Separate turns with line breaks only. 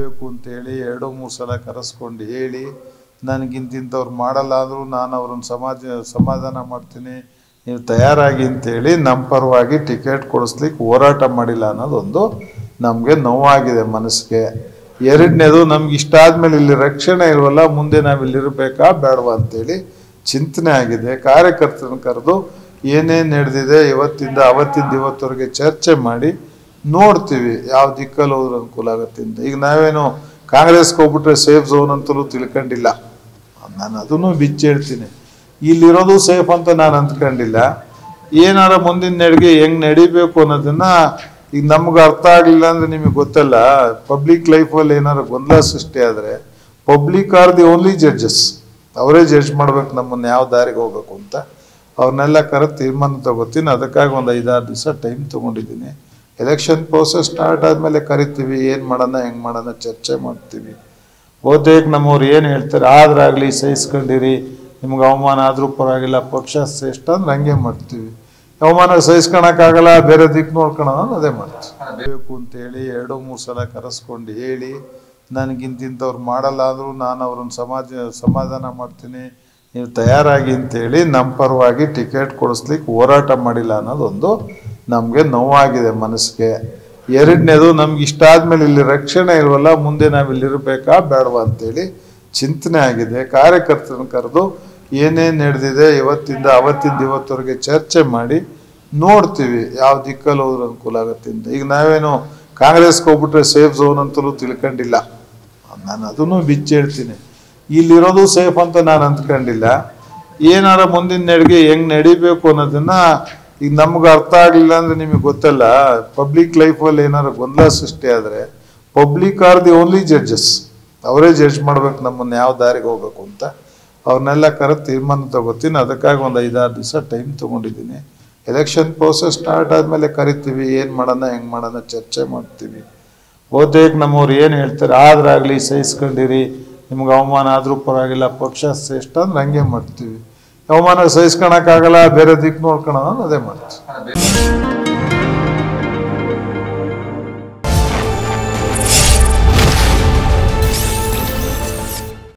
ಬೇಕು ಅಂತ ಹೇಳಿ 2-3 ಸಲ ಕರೆಸ್ಕೊಂಡು ಹೇಳಿ ನನಗಿಂತಿಂತವ್ರು ಮಾಡಲ್ಲ ಅಂದರೂ ನಾನು ಅವ್ರನ್ನ ಸಮಾಧಾನ ಮಾಡ್ತೀನಿ, ನೀವು ತಯಾರಾಗಿ ಅಂತೇಳಿ ನಮ್ಮ ಪರವಾಗಿ ಟಿಕೆಟ್ ಕೊಡಿಸ್ಲಿಕ್ಕೆ ಹೋರಾಟ ಮಾಡಿಲ್ಲ ಅನ್ನೋದೊಂದು ನಮಗೆ ನೋವಾಗಿದೆ ಮನಸ್ಸಿಗೆ. ಎರಡನೇದು, ನಮ್ಗೆ ಇಷ್ಟ ಆದಮೇಲೆ ಇಲ್ಲಿ ರಕ್ಷಣೆ ಇಲ್ವಲ್ಲ, ಮುಂದೆ ನಾವು ಇಲ್ಲಿರಬೇಕಾ ಬೇಡವಾ ಅಂತೇಳಿ ಚಿಂತನೆ ಆಗಿದೆ. ಕಾರ್ಯಕರ್ತರನ್ನ ಕರೆದು ಏನೇನು ನಡೆದಿದೆ ಇವತ್ತಿಂದ ಇವತ್ತವರೆಗೆ ಚರ್ಚೆ ಮಾಡಿ ನೋಡ್ತೀವಿ ಯಾವ ದಿಕ್ಕಲ್ಲಿ ಹೋದ್ರೆ ಅನುಕೂಲ ಆಗುತ್ತೆ ಅಂತ. ಈಗ ನಾವೇನು ಕಾಂಗ್ರೆಸ್ಗೆ ಹೋಗ್ಬಿಟ್ರೆ ಸೇಫ್ ಝೋನ್ ಅಂತಲೂ ತಿಳ್ಕೊಂಡಿಲ್ಲ, ನಾನು ಅದನ್ನು ಬಿಚ್ಚಿ ಹೇಳ್ತೀನಿ. ಇಲ್ಲಿರೋದು ಸೇಫ್ ಅಂತ ನಾನು ಅಂದ್ಕೊಂಡಿಲ್ಲ. ಏನಾರ ಮುಂದಿನ ನಡಿಗೆ ಹೆಂಗೆ ನಡಿಬೇಕು ಅನ್ನೋದನ್ನ ಈಗ ನಮ್ಗೆ ಅರ್ಥ ಆಗಲಿಲ್ಲ ಅಂದರೆ ನಿಮಗೆ ಗೊತ್ತಲ್ಲ, ಪಬ್ಲಿಕ್ ಲೈಫಲ್ಲಿ ಏನಾರು ಗೊಂದಲ ಸೃಷ್ಟಿ ಆದರೆ public R the only judges, ಅವರೇ ಜಡ್ಜ್ ಮಾಡ್ಬೇಕು ನಮ್ಮನ್ನು ಯಾವ ದಾರಿಗೆ ಹೋಗ್ಬೇಕು ಅಂತ. ಅವ್ರನ್ನೆಲ್ಲ ಕರೆದು ತೀರ್ಮಾನ ತಗೋತೀನಿ. ಅದಕ್ಕಾಗಿ ಒಂದು 5-6 ದಿವಸ ಟೈಮ್ ತೊಗೊಂಡಿದ್ದೀನಿ. ಎಲೆಕ್ಷನ್ ಪ್ರೋಸೆಸ್ ಸ್ಟಾರ್ಟ್ ಆದಮೇಲೆ ಕರಿತೀವಿ, ಏನು ಮಾಡೋಣ ಹೆಂಗೆ ಮಾಡೋಣ ಚರ್ಚೆ ಮಾಡ್ತೀವಿ. ಬಹುತೇಕ ನಮ್ಮವ್ರು ಏನು ಹೇಳ್ತಾರೆ, ಆದ್ರಾಗಲಿ ಸಹಿಸ್ಕೊಂಡಿರಿ, ನಿಮ್ಗೆ ಅವಮಾನ ಆದರೂ ಪರವಾಗಿಲ್ಲ, ಪಕ್ಷ ಶ್ರೇಷ್ಠ ಅಂದ್ರೆ ಹಂಗೆ ಮಾಡ್ತೀವಿ. ಅವಮಾನ ಸಹಿಸ್ಕೊಳಕ್ಕಾಗಲ್ಲ, ಬೇರೆ ದಿಕ್ಕು ನೋಡ್ಕೊಳೋಣ ಅದೇ ಮಾಡ್ತೀವಿ. ಬೇಕು ಅಂತೇಳಿ 2-3 ಸಲ ಕರೆಸ್ಕೊಂಡು ಹೇಳಿ ನನಗಿಂತಿಂತವ್ರು ಮಾಡಲ್ಲ ಅಂದರೂ ನಾನು ಅವ್ರನ್ನ ಸಮಾಧಾನ ಮಾಡ್ತೀನಿ, ನೀವು ತಯಾರಾಗಿ ಅಂತೇಳಿ ನಮ್ಮ ಪರವಾಗಿ ಟಿಕೆಟ್ ಕೊಡಿಸ್ಲಿಕ್ಕೆ ಹೋರಾಟ ಮಾಡಿಲ್ಲ ಅನ್ನೋದೊಂದು ನಮಗೆ ನೋವಾಗಿದೆ ಮನಸ್ಸಿಗೆ. ಎರಡನೇದು, ನಮ್ಗೆ ಇಷ್ಟ ಆದಮೇಲೆ ಇಲ್ಲಿ ರಕ್ಷಣೆ ಇಲ್ವಲ್ಲ, ಮುಂದೆ ನಾವು ಇಲ್ಲಿರಬೇಕಾ ಬೇಡವಾ ಅಂತೇಳಿ ಚಿಂತನೆ ಆಗಿದೆ. ಕಾರ್ಯಕರ್ತರನ್ನ ಕರೆದು ಏನೇನು ನಡೆದಿದೆ ಇವತ್ತಿಂದ ಇವತ್ತವರೆಗೆ ಚರ್ಚೆ ಮಾಡಿ ನೋಡ್ತೀವಿ ಯಾವ ದಿಕ್ಕಲ್ಲಿ ಹೋದ್ರೆ ಅನುಕೂಲ ಆಗುತ್ತೆ ಅಂತ. ಈಗ ನಾವೇನು ಕಾಂಗ್ರೆಸ್ಗೆ ಹೋಗ್ಬಿಟ್ರೆ ಸೇಫ್ ಝೋನ್ ಅಂತಲೂ ತಿಳ್ಕೊಂಡಿಲ್ಲ, ನಾನು ಅದನ್ನು ಬಿಚ್ಚಿ ಹೇಳ್ತೀನಿ. ಇಲ್ಲಿರೋದು ಸೇಫ್ ಅಂತ ನಾನು ಅಂದ್ಕೊಂಡಿಲ್ಲ. ಏನಾರ ಮುಂದಿನ ನಡಿಗೆ ಹೆಂಗೆ ನಡಿಬೇಕು ಅನ್ನೋದನ್ನ ಈಗ ನಮ್ಗೆ ಅರ್ಥ ಆಗಲಿಲ್ಲ ಅಂದರೆ ನಿಮಗೆ ಗೊತ್ತಲ್ಲ, ಪಬ್ಲಿಕ್ ಲೈಫಲ್ಲಿ ಏನಾರು ಗೊಂದಲ ಸೃಷ್ಟಿ ಆದರೆ public R the only judges, ಅವರೇ ಜಡ್ಜ್ ಮಾಡ್ಬೇಕು ನಮ್ಮನ್ನು ಯಾವ ದಾರಿಗೆ ಹೋಗ್ಬೇಕು ಅಂತ. ಅವ್ರನ್ನೆಲ್ಲ ಕರೆದು ತೀರ್ಮಾನ ತಗೋತೀನಿ. ಅದಕ್ಕಾಗಿ ಒಂದು 5-6 ದಿವಸ ಟೈಮ್ ತೊಗೊಂಡಿದ್ದೀನಿ. ಎಲೆಕ್ಷನ್ ಪ್ರೋಸೆಸ್ ಸ್ಟಾರ್ಟ್ ಆದಮೇಲೆ ಕರಿತೀವಿ, ಏನು ಮಾಡೋಣ ಹೆಂಗೆ ಮಾಡೋಣ ಚರ್ಚೆ ಮಾಡ್ತೀವಿ. ಬಹುತೇಕ ನಮ್ಮವ್ರು ಏನು ಹೇಳ್ತಾರೆ, ಆದ್ರಾಗಲಿ ಸಹಿಸ್ಕೊಂಡಿರಿ, ನಿಮ್ಗೆ ಅವಮಾನ ಆದರೂ ಪರವಾಗಿಲ್ಲ, ಪಕ್ಷ ಶ್ರೇಷ್ಠ ಅಂದ್ರೆ ಹಂಗೆ ಮಾಡ್ತೀವಿ. ಅವಮಾನ ಸಹಿಸ್ಕೊಳಕ್ಕಾಗಲ್ಲ, ಬೇರೆ ದಿಕ್ಕು ನೋಡ್ಕೊಳೋಣ ಅದೇ ಮಾಡ್ತೀವಿ.